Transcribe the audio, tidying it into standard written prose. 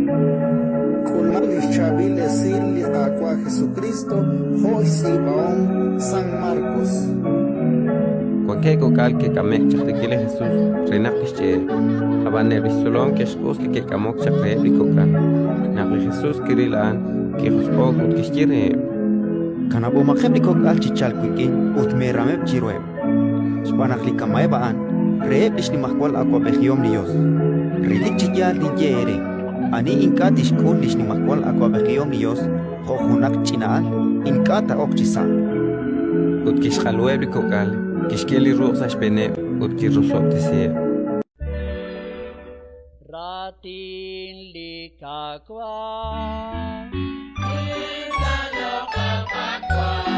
Kunali Chavile Sili Aqua Jesucristo, hoy Sibaón, San Marcos. Cualquier cocal que camech de que Jesús renapiche, habanel bisolón que es que camocha réplico can, nabi Jesús kirilan que Jospok utkichire. Kanabo makhebriko al chichalquikin utmerameb chirueb. Spanakli maebaan, reeb ishni mahkwal aqua begiom Dios. Rilik chiyal dinjere, ani inkatish kun ishni mahkwal aqua begiom Dios, jojunak chinal, inkata okchisa. Utkish halwebliko kal, kishkeli ruxas pene, utkirusok tisia. Ratin likakwa, Inka no kapakwa.